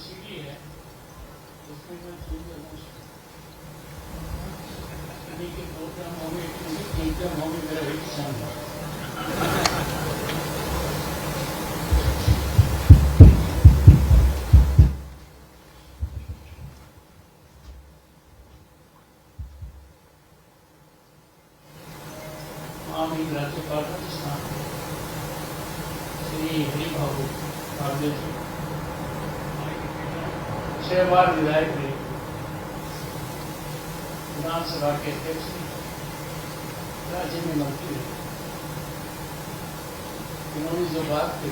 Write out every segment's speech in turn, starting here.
सीढ़ी है उसमें मैं के 2 ग्राम होंगे 3 ग्राम होंगे मेरा वही किसान है। राज्यपाल राजस्थान श्री हरिबाबू काबले जी 6 बार विधायक रहे, विधानसभा के अध्यक्ष रहे, राज्य में मंत्री रहे। इन्होंने जो बात की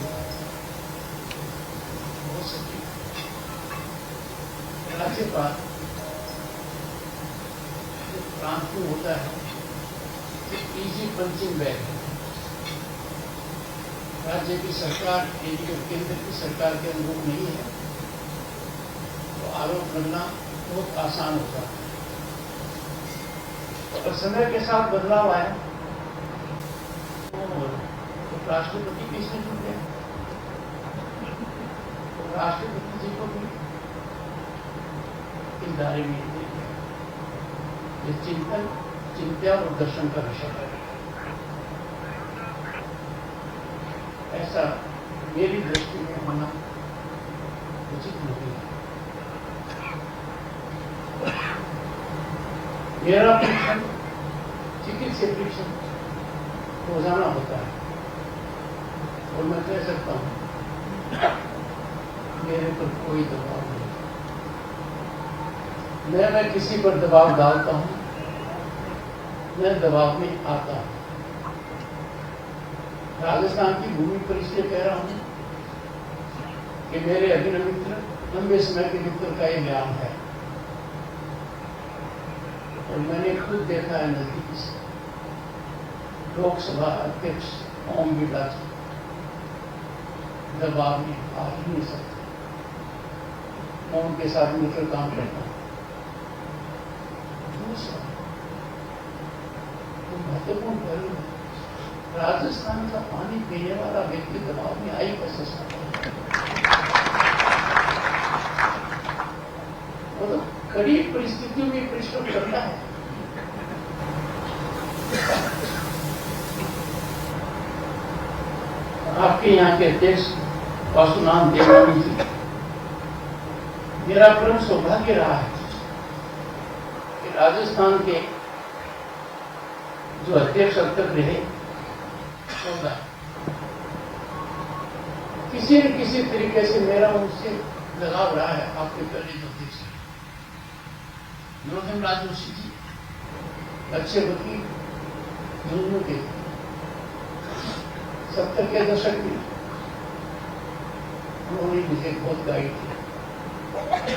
हो सकी। राज्यपाल प्रांत में होता है इजी पंचिंग बैग है। राज्य की सरकार केंद्र की सरकार के अनुरूप नहीं है तो आरोप लगना बहुत आसान होता है। और समय के साथ बदलाव आया तो राष्ट्रपति किसने चुन लिया? तो राष्ट्रपति जी को भी इस दायरे में ये चिंतन चिंता और दर्शन का विषय है। ऐसा मेरी दृष्टि में होना उचित नहीं है। मेरा परीक्षण चिकित्सीय परीक्षण रोजाना होता है और मैं कह सकता हूं मेरे पर कोई दबाव नहीं। मैं किसी पर दबाव डालता हूं, मैं दबाव में आता हूं। राजस्थान की भूमि पर इसलिए कह रहा हूं कि मेरे अभिनव मित्र लंबे समय के मित्र का ये ज्ञान है और मैंने खुद देखा है नजदीक से। लोकसभा अध्यक्ष ओम बिरला जी दबाव में आ ही नहीं सकते। मैं उनके साथ मिलकर काम करता हूं। दूसरा महत्वपूर्ण पहलू है, राजस्थान का पानी पीने वाला व्यक्ति दबाव में आई कैसे सकता है? मतलब कड़ी परिस्थितियों में परिश्रम करना है। आपके यहाँ के अध्यक्ष वासुनाम देवनानी जी, मेरा परम सौभाग्य रहा है कि राजस्थान के जो अध्यक्ष अब तक रहे किसी न किसी तरीके से मेरा उनसे लगाव रहा है। आपके पहले जो अध्यक्ष नरोत्तम राज जोशी जी अच्छे वकील दोनों के 70 के दशक में उन्होंने मुझे बहुत गाइड किया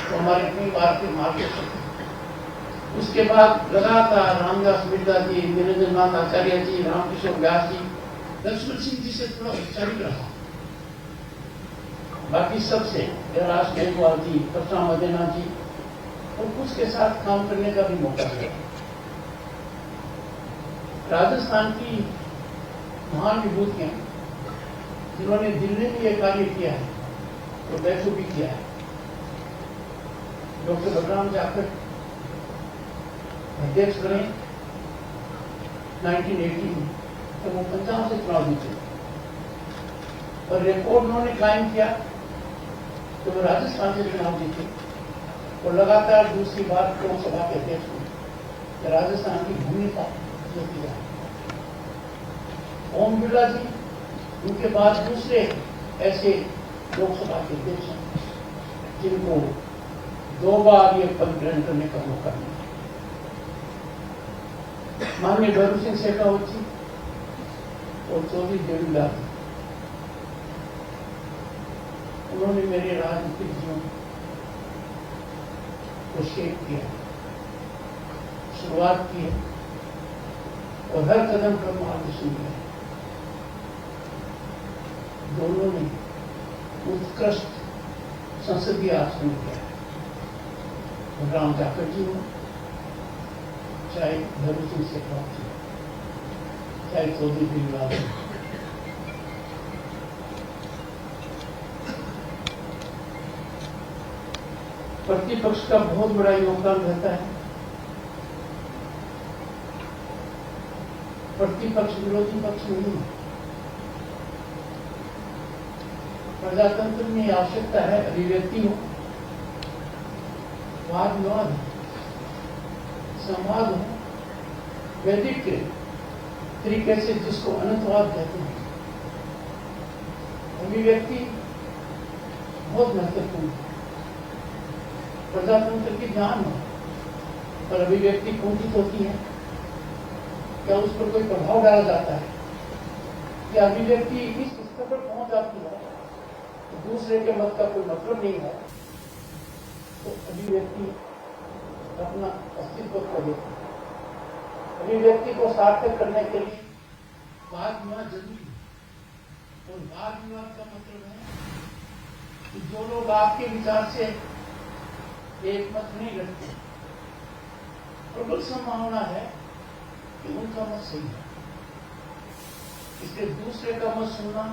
तो हमारे कई बार के मार्गदर्शक। उसके बाद लगातार रामदास बिरला जी, निरंजन नाथ आचार्य जी, रामकिशोर व्यास जी, लक्ष्मण सिंह जी से थोड़ा औपचारिक रहा। बाकी सबसे राज गायकवाड़ जी, परशुराम मदेना जी और कुछ के साथ काम करने का भी मौका मिला। राजस्थान की महान विभूतियां जिन्होंने दिल्ली में यह कार्य किया है और बैठो भी किया है। डॉक्टर बलराम जाखड़ अध्यक्ष बने 1980 में तो वो 50 से चुनाव जीते और रिकॉर्ड उन्होंने कायम किया तो वो राजस्थान से चुनाव जीते और लगातार दूसरी बार लोकसभा के अध्यक्ष हुए। राजस्थान की भूमिका जो किया ओम बिरला जी उनके बाद दूसरे ऐसे लोकसभा के अध्यक्ष हैं जिनको 2 बार ये पद ग्रहण करने का मौका मिला। माननीय भैरू सिंह शेखावत जी और चौधरी देवीलाल जी, उन्होंने मेरे राजनीतिक जीवन को शेप किया, शुरुआत की है और हर कदम पर मार्गदर्शन दिया। दोनों ने उत्कृष्ट संसदीय आचरण किया है। राम जाखड़ जी हो चाहे भैरू सिंह शेखावत जी, चाहे चौधरी देवीलाल जी, प्रतिपक्ष का बहुत बड़ा योगदान रहता है। प्रतिपक्ष विरोधी पक्ष नहीं है। प्रजातंत्र में आवश्यकता है अभिव्यक्ति हो, वाद विवाद, संवाद हो, वैदिक तरीके से जिसको अनंतवाद कहते हैं। अभिव्यक्ति बहुत महत्वपूर्ण है। प्रजातंत्र की जान हो पर अभिव्यक्ति कुंठित होती है, क्या उस पर कोई प्रभाव डाला जाता है, क्या अभिव्यक्ति इस स्तर पर पहुंच जाती है तो दूसरे के मत का कोई मतलब नहीं है, तो अभिव्यक्ति अपना अस्तित्व खो देती है। अभिव्यक्ति को सार्थक करने के लिए वाद विवाद जरूरी है। और वाद विवाद का मतलब है कि जो लोग आपके विचार से एक मत नहीं रखते, प्रबल संभावना है कि उनका मत सही है। इसलिए दूसरे का मत सुनना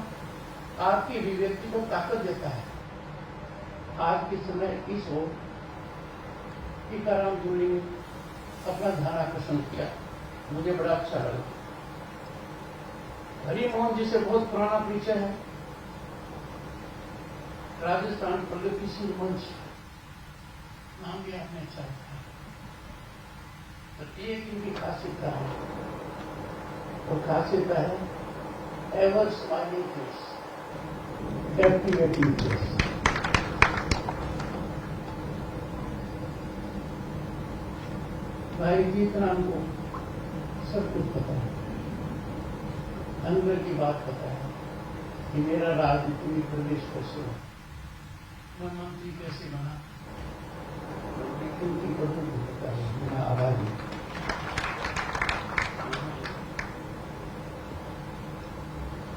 आपकी अभिव्यक्ति को ताकत देता है। आज के समय इस ओर टीकाराम जूली ने अपना ध्यान आकर्षण किया, मुझे बड़ा अच्छा लगा। हरिमोहन जी से बहुत पुराना परिचय है। राजस्थान प्रगतिशील मंच नाम भी आपने अच्छा रखा है। तो एक इनकी खासियत है, और खासियत है ever smiling face, captivating face. भाई जीतराम को सब कुछ पता है, अंदर की बात पता है कि मेरा राजनीतिक प्रदेश कैसे हो, मैं मंत्री कैसे बना, लेकिन की प्रभु होता है मेरा आवाज।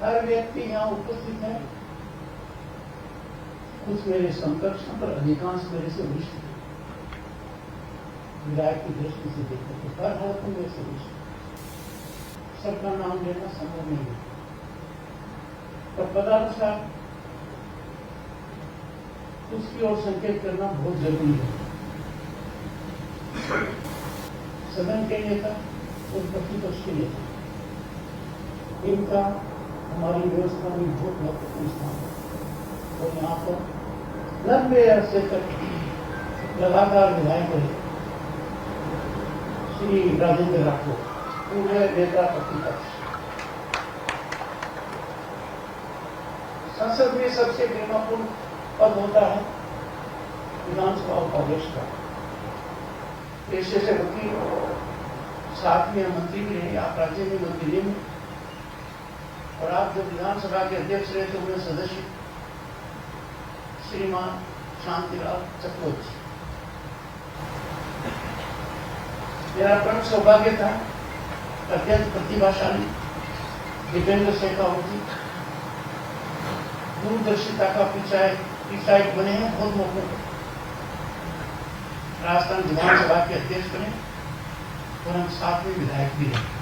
हर व्यक्ति यहाँ उपस्थित है, कुछ मेरे समकक्ष पर अधिकांश मेरे से वरिष्ठ है। विधायक की दृष्टि से देखते तो हर हालत में मेरे से वरिष्ठ, सबका नाम लेना संभव नहीं है, पर पदानुसार उसकी ओर संकेत करना बहुत जरूरी है। सदन के नेता और प्रतिपक्ष के नेता, इनका हमारी व्यवस्था में बहुत महत्वपूर्ण स्थान है। और यहाँ पर 90 अरसे तक लगातार विधायक रहे श्री राजेंद्र राठौर, पूरे नेता प्रतिपक्ष। संसद में सबसे महत्वपूर्ण पद होता है विधानसभा उपाध्यक्ष का। पेशे से वकील, साथ में मंत्री भी रहे, आप राज्य में मंत्री में, और आप जब विधानसभा के अध्यक्ष रहे तो उनमें सदस्य श्रीमान शांतिलाल चक्रवर्ती। मेरा परम सौभाग्य था, अत्यंत प्रतिभाशाली दीपेंद्र शेखावत जी दूरदर्शिता का पिछायक बने हैं, बहुत मौकों पर राजस्थान विधानसभा के अध्यक्ष बने और हम साथ में विधायक भी रहे।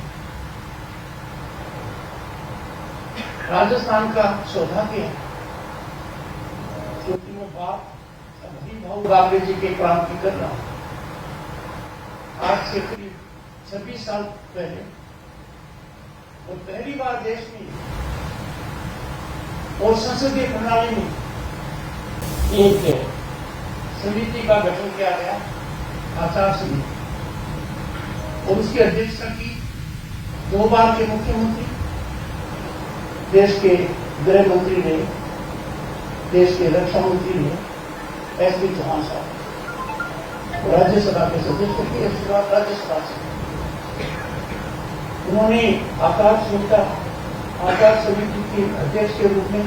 राजस्थान का सौभाग्य है क्योंकि मैं बाप हरिभाऊ बाबरे जी के क्रांति कर रहा हूं। आज से करीब 26 साल पहले और पहली बार देश में और संसदीय प्रणाली में एक समिति का गठन किया गया, आचार समिति, और उसकी अध्यक्षता की 2 बार के मुख्यमंत्री, देश के गृह मंत्री ने, देश के रक्षा मंत्री ने, एस डी चौहान साहब, राज्यसभा के सदस्य थे। इसके बाद राज्यसभा से उन्होंने आचार समिति के अध्यक्ष के रूप में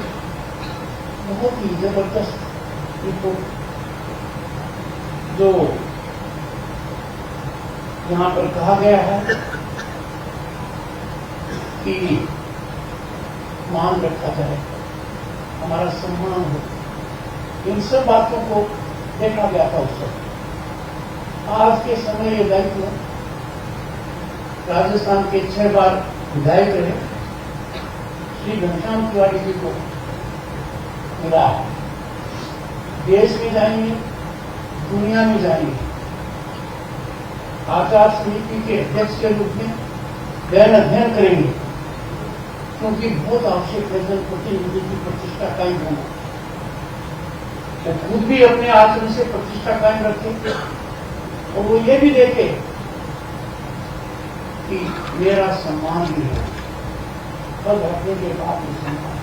बहुत ही जबरदस्त रिपोर्ट, जो यहां पर कहा गया है कि मान रखा जाए, हमारा सम्मान हो, इन सब बातों को देखा गया था उस समय। आज के समय ये दायित्व राजस्थान के 6 बार विधायक रहे श्री घनश्याम तिवारी जी को मिला है। देश में जाएंगे, दुनिया में जाएंगे, आचार समिति के अध्यक्ष के रूप में गहन अध्ययन करेंगे, क्योंकि बहुत आवश्यक है जन प्रतिनिधि की प्रतिष्ठा कायम होना। वो खुद भी अपने आचरण से प्रतिष्ठा कायम रखे और वो ये भी देखे कि मेरा सम्मान भी है, पद रखने के बाद भी सम्मान।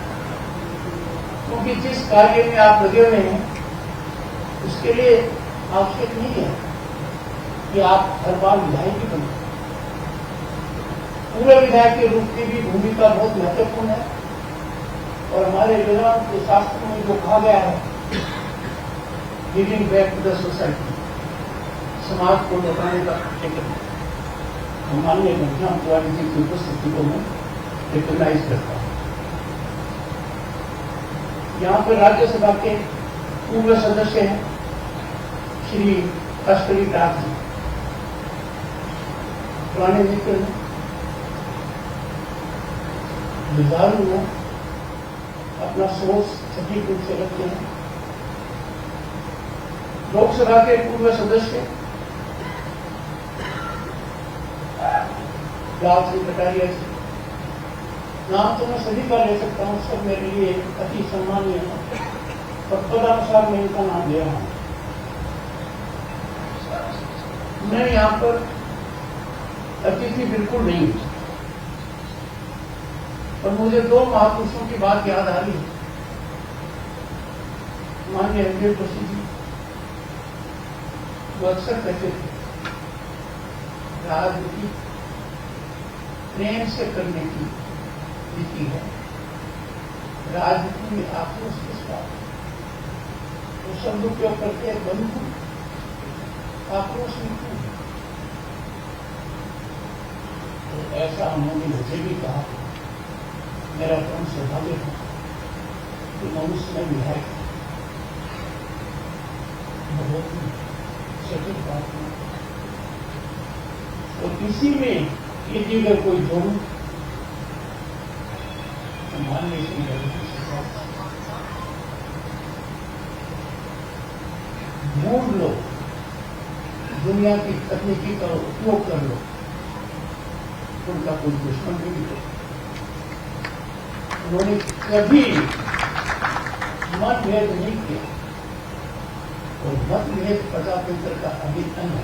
क्योंकि जिस कार्य में आप लगे हुए हैं उसके लिए आवश्यक नहीं है कि आप हर बार विधायक ही बने। पूरे विधायक के रूप की भी भूमिका बहुत महत्वपूर्ण है और हमारे वेदांत के शास्त्र में जो कहा गया है, giving back to the society, समाज को लौटाने का एक माननीय घटना तिवारी जी की उपस्थिति को मैं रिकॉग्नाइज करता हूं। यहाँ पर राज्यसभा के पूर्व सदस्य हैं श्री कस्तूरी दास जी, पुराने मित्र हैं, जुझारू हैं, अपना सोच सटीक रूप से रखते हैं। लोकसभा के पूर्व सदस्य लाल सिंह कटारिया जी, नाम तो मैं सभी का ले सकता हूं, सब मेरे लिए अति सम्मानीय है और पदानुसार मैं इनका नाम ले रहा हूं। मैं यहां पर अतिथि बिल्कुल नहीं हूं, पर मुझे दो महापुरुषों की बात याद आ रही है। माननीय अखिलेश जोशी जी, वो अक्सर कहते थे राजनीति प्रेम से करने की नीति है, राजनीति में आक्रोश के साथ वो शब्द उपयोग करते हैं, बंधु आक्रोश नीति। तो ऐसा उन्होंने मुझे भी कहा, मेरा परम सौभाग्य है कि मनुष्य में विधायक बहुत ही सटीक बात है और इसी में यदि अगर कोई जोड़ू तो मान लीजिए ढूंढ लो, दुनिया की तकनीकी का उपयोग कर लो, उनका कोई दुश्मन नहीं है। उन्होंने कभी मतभेद नहीं किया और मतभेद प्रजातंत्र का अभिन्न है।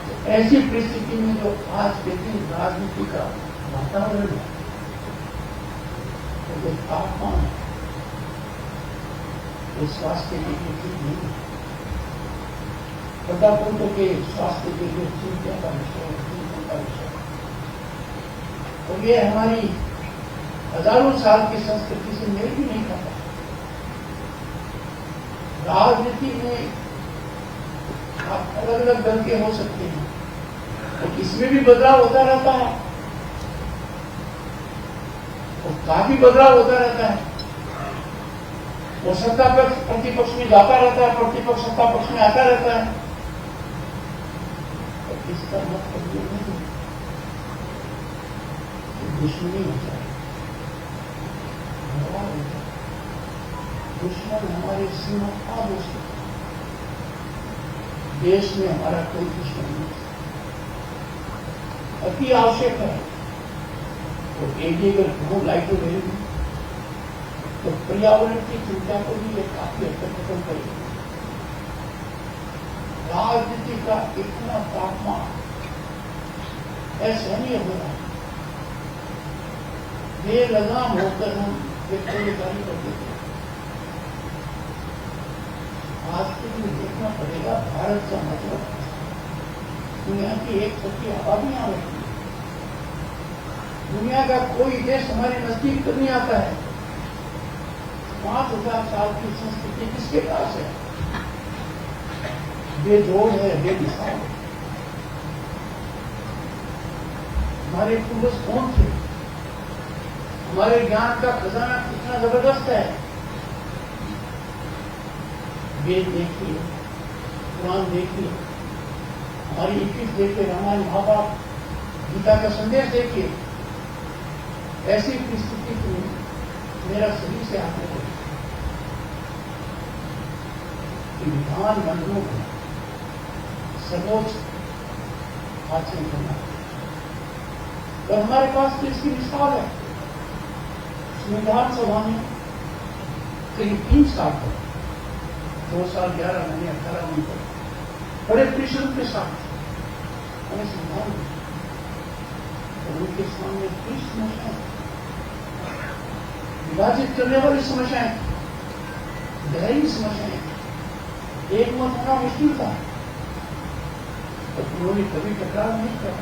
तो ऐसी परिस्थिति में जो आज के दिन राजनीति का वातावरण है, तो जो तापमान है, वो स्वास्थ्य के लिए ठीक नहीं है। प्रजातंत्र के स्वास्थ्य के लिए चिंता का विषय है, चिंतन का विषय है। और ये हमारी हजारों साल की संस्कृति से मेल भी नहीं खाता। राजनीति में आप अलग अलग दल के हो सकते हैं और इसमें भी बदलाव होता रहता है और काफी बदलाव होता रहता है। वो सत्ता पक्ष प्रतिपक्ष में जाता रहता है, प्रतिपक्ष सत्ता पक्ष में आता रहता है। और इसका मतलब ये नहीं कि दुश्मनी हो जाए, भगवान हो जाए। दुश्मन हमारे सीमा पार हो सकते, देश में हमारा कोई दुश्मन नहीं। अति आवश्यक है तो एक अगर बहुत लाइटें रहेगी तो पर्यावरण की चिंता को भी एक काफी हद तक खत्म करेगी। राजनीति का इतना तापमान असहनीय हो रहा है, बेलगाम होकर हम व्यक्तिगत कार्य करते थे। आज के लिए देखना पड़ेगा, भारत का मतलब दुनिया की एक सबकी आबादी यहाँ रहती है। दुनिया का कोई देश हमारे नजदीक तो नहीं आता है। 5000 साल की संस्कृति किसके पास है? बेजोड़ है, बेदिशा है। हमारे पूर्वज कौन थे? हमारे ज्ञान का खजाना कितना जबरदस्त है। वेद देखिए, कुरान देखिए, हमारी 21 देखिए, रामायण महाभारत गीता का संदेश देखिए। ऐसी परिस्थिति में मेरा सभी से आग्रह है, कि विधान मंडलों को सर्वोच्च हासिल करना। और हमारे पास तो इसकी मिसाल है। संविधान सभा में करीब 3 साल तक 2 साल 11 महीने 18 महीने तक बड़े परिश्रम के साथ हमें संविधान दिया। और उनके सामने 30 समस्याएं, विभाजित करने वाली समस्याएं, गहरी समस्याएं, एक मत होना मुश्किल था। तो उन्होंने कभी टकराव नहीं किया,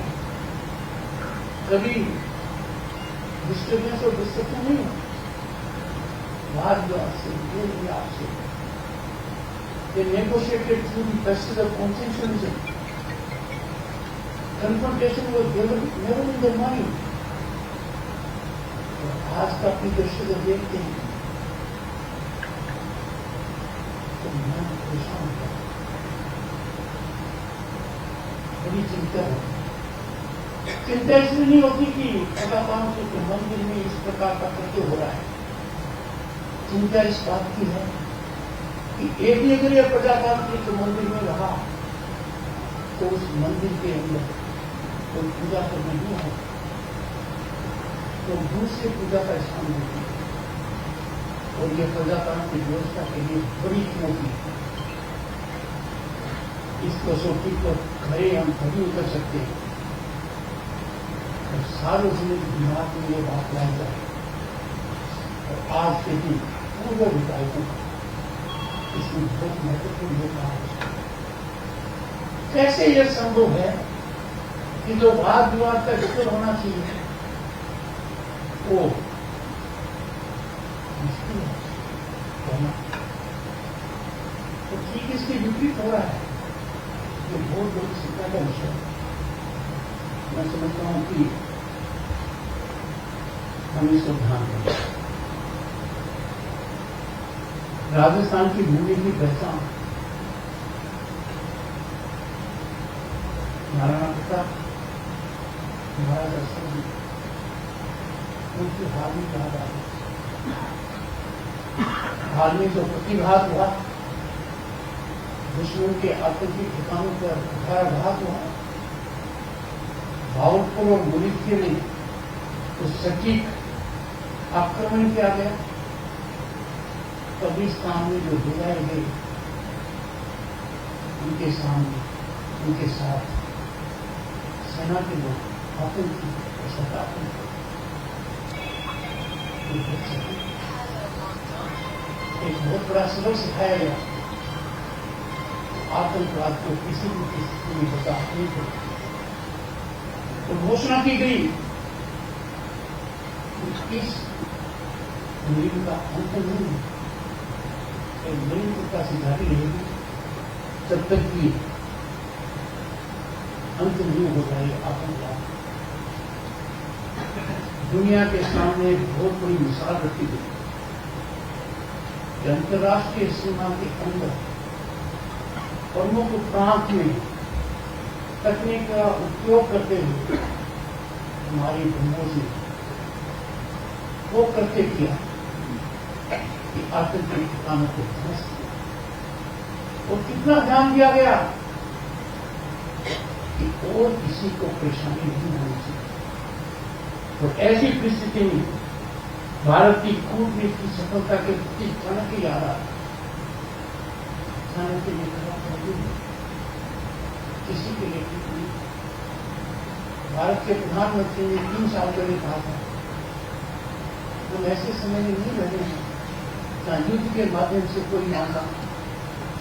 कभी डिस्टर्बेंस और डिस्ट्रक्शन नहीं हुआ। वाद-विवाद से, मेल-मिलाप से, they negotiated through the process of consensus. Confrontation was never in their mind. आज का अपनी दृष्टि से देखते हैं तो मन परेशान होता है, बड़ी चिंता होती है। चिंता इसलिए नहीं होती कि प्रजातांत्रिक के मंदिर में इस प्रकार का कृत्य हो रहा है। चिंता इस बात की है कि एक ही अगर यह प्रजातांत्रिक मंदिर में रहा तो उस मंदिर के अंदर कोई पूजा तो नहीं है, तो दूसरे पूजा का स्थान नहीं है। और यह प्रजातांत्रिक व्यवस्था के लिए बड़ी चुनौती है। इस कसौटी पर खड़े हम कभी उतर सकते हैं और सार्वजनिक दिमाग में ये बात लाई जाए। और आज के दिन पूर्व विधायकों का इसमें बहुत महत्वपूर्ण योगदान है। कैसे यह संभव है कि जो वाद विवाद का जिक्र होना चाहिए वो मुश्किल है, तो ठीक इसके विपरीत हो रहा है। ये बहुत बड़ी चिंता का विषय है। मैं समझता हूं कि हम इसको ध्यान दें। राजस्थान की भूमि की पहचान महाराणा प्रताप, महाराजा दशरथ, उनकी हाल ही याद आ गई। हाल में जो प्रतिघात हुआ, दुश्मन के आतंकी ठिकानों पर कुठाराघात हुआ, भावलपुर और मुरीदके में तो सटीक आक्रमण किया गया। कब्रिस्तान में जो गिराए गए, उनके सामने, उनके साथ सेना के लोग आतंकी और सतात्मक एक बहुत बड़ा सबक सिखाया गया। आतंकवाद को किसी भी स्थिति में बर्दाश्त नहीं करें। तो घोषणा की गई इस मुहिम का अंत नहीं है, मुहिम प्रकार जारी रहेगी जब तक कि अंत नहीं हो जाए आतंकवाद। दुनिया के सामने एक बहुत बड़ी मिसाल रखी गई कि अंतर्राष्ट्रीय सीमा के अंदर प्रमुख प्रांत में तकनीक का उपयोग करते हुए हमारी भूमों से वो करते किया कि आतंकी ठिकानों को ध्वस्त किया। और कितना ध्यान दिया गया कि और किसी को परेशानी नहीं होनी चाहिए। और ऐसी परिस्थिति में भारत की कूटनीति की सफलता के प्रति कनक ही आ रहा है। के लिए किसी के लिए ठीक नहीं। भारत के प्रधानमंत्री ने 3 साल पहले कहा था हम ऐसे समय में नहीं रहे हैं जहां युद्ध के माध्यम से कोई मामला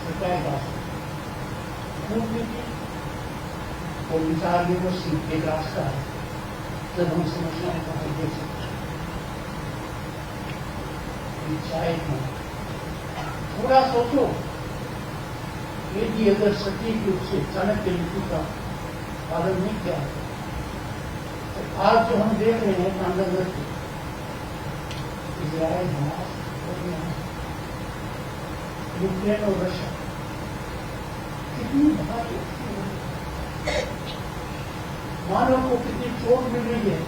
सरकाएगा। कूटनीति और विचार विमर्श एक रास्ता है जब हम समस्याओं का हल दे सकते हैं। चाहे थोड़ा सोचो, यदि अगर सटीक रूप से चाणक्य नीति का पालन नहीं किया तो आज जो हम देख रहे हैं कांडागर के इजराइल, हमास, यूक्रेन और रशिया कितनी बात मानव को कितनी चोट मिल रही है,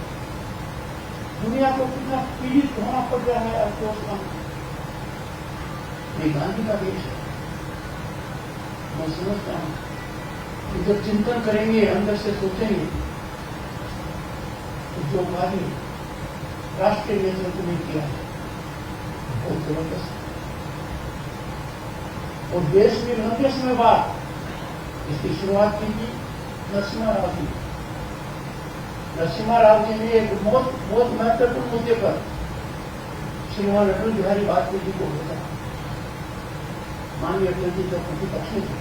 दुनिया को कितना पीड़ित होना पड़ रहा है अफसोस का। ये गांधी का देश है। मैं समझता हूं कि जब चिंतन करेंगे, अंदर से सोचेंगे, तो जो कार्य राष्ट्रीय नेतृत्व ने किया है बहुत जबरदस्त। और देश में लंबे समय बाद इसकी शुरुआत की थी नरसिम्हा राव जी। नरसिम्हा राव जी ने एक बहुत महत्वपूर्ण मुद्दे पर श्रीमान अटल बिहारी वाजपेयी जी को भेजा। माननीय अटल जी तो प्रतिपक्ष में थे,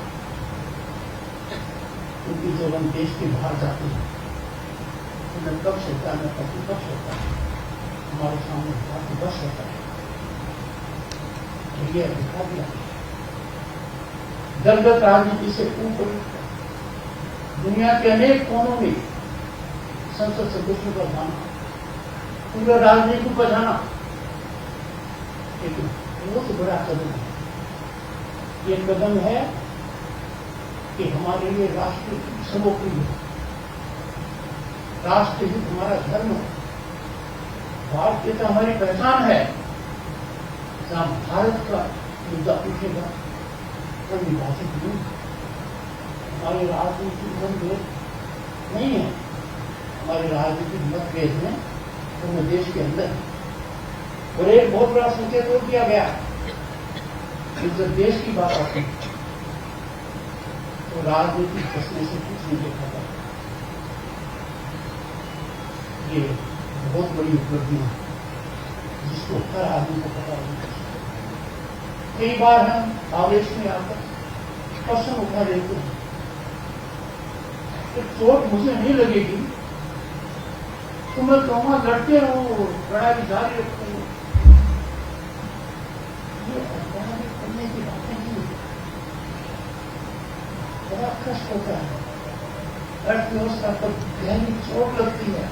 क्योंकि जब हम देश के बाहर जाते हैं तो न पक्ष होता है न प्रतिपक्ष होता है, हमारे सामने बस होता है। ये दिखा दिया दलगत राजनीति से ऊपर दुनिया के अनेक कोनों में संसद सदस्यों का जाना, पूरा राजनीति का जाना एक बहुत बड़ा कदम है। ये कदम है कि हमारे लिए राष्ट्र सर्वोपरि है, राष्ट्रहित हमारा धर्म है, भारतीयता हमारी पहचान है। जहां भारत का मुद्दा उठेगा तो विभाजित नहीं, हमारे राजनीतिक मतभेद नहीं है, हमारे राजनीतिक मतभेद हैं तो देश के अंदर। और एक बहुत बड़ा संकेत और किया गया कि जब देश की बात आती है तो राजनीति फंसने से कुछ नहीं देखा जाता। ये बहुत बड़ी उपलब्धि है जिसको हर आदमी को पता होना चाहिए। कई बार हम आवेश में आकर प्रश्न उठा देते हैं कि चोट मुझे नहीं लगेगी तो मैं कहूंगा लड़ते रहो, लड़ाई जारी रखते हो। ये लड़ाई करने की बातें नहीं है, बड़ा कष्ट होता है, अर्थव्यवस्था पर गहरी चोट लगती है।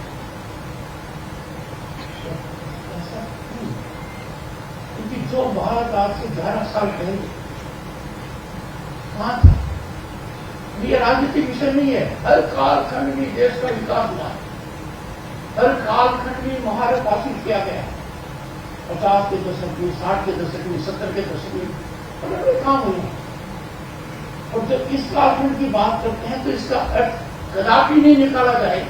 ऐसा क्यों? क्योंकि जो भारत आज से 11 साल पहले कहां था, ये राजनीतिक विषय नहीं है। हर कालखंड में देश का विकास हुआ है, हर कालखंड में महारत हासिल किया गया। 50 के दशक में, 60 के दशक में, 70 के दशक में बड़े बड़े काम हुए। और जब इस कालखंड की बात करते हैं तो इसका अर्थ कदापि नहीं निकाला जाए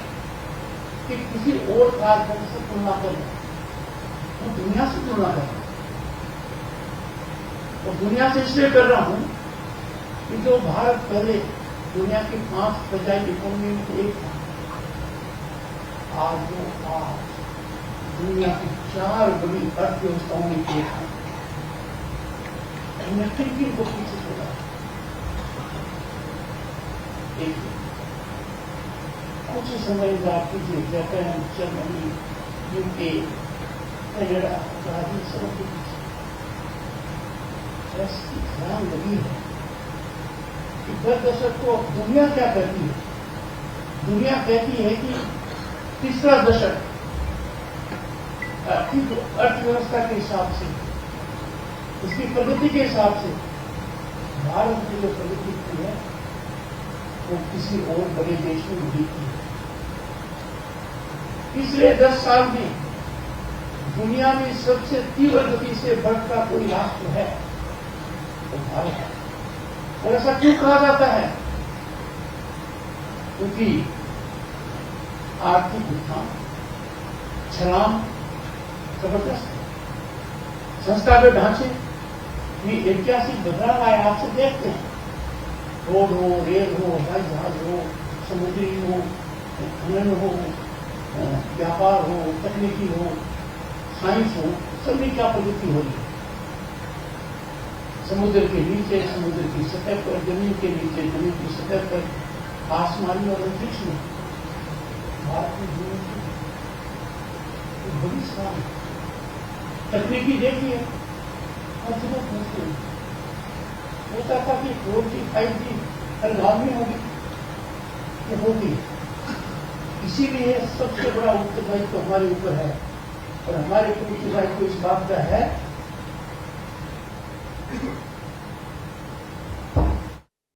कि किसी और कालखंड से तुलना करें, तो दुनिया से तुलना करें। और दुनिया से इसलिए कर रहा हूं कि जो भारत पहले दुनिया की 5 फ्रेजाइल इकोनॉमी में एक था, आज दुनिया की 4 बड़ी अर्थव्यवस्थाओं में एक है। किन को पीछे छोड़ा एक कुछ समय इंतजार कीजिए, Japan, Germany, UK, Canada, Brazil सब के पीछे ऐसी ध्यान लगी है कि 10 दशक को दुनिया क्या कहती है? दुनिया कहती है कि तीसरा दशक अर्थव्यवस्था के हिसाब से, उसकी प्रगति के हिसाब से भारत ने जो प्रगति की है वो किसी और बड़े देश में नहीं की है। पिछले 10 साल में दुनिया में सबसे तीव्र गति से बढ़ता कोई राष्ट्र है तो भारत है। और ऐसा क्यों कहा जाता है? क्योंकि आर्थिक उत्थान, छलांग जबरदस्त है, संस्थागत ढांचे में ऐतिहासिक बदलाव आए। आपसे देखते हैं, रोड हो, रेल हो, हवाई जहाज हो, समुद्री हो, खनन हो, व्यापार हो, तकनीकी हो, साइंस हो, सभी क्या प्रगति हो रही है। समुद्र के नीचे, समुद्र की सतह पर, जमीन के नीचे, जमीन की सतह पर, आसमानी और अंतरिक्ष में भारत की जीवन की बड़ी स्थान है। तकनीकी देखिए, हर जगह पहुंचते हैं। होता था कि 4G 5G हर गांव में होगी, ये होगी। इसीलिए सबसे बड़ा उत्तरदायित्व हमारे ऊपर है, और हमारे उत्तरदायित्व इस बात का है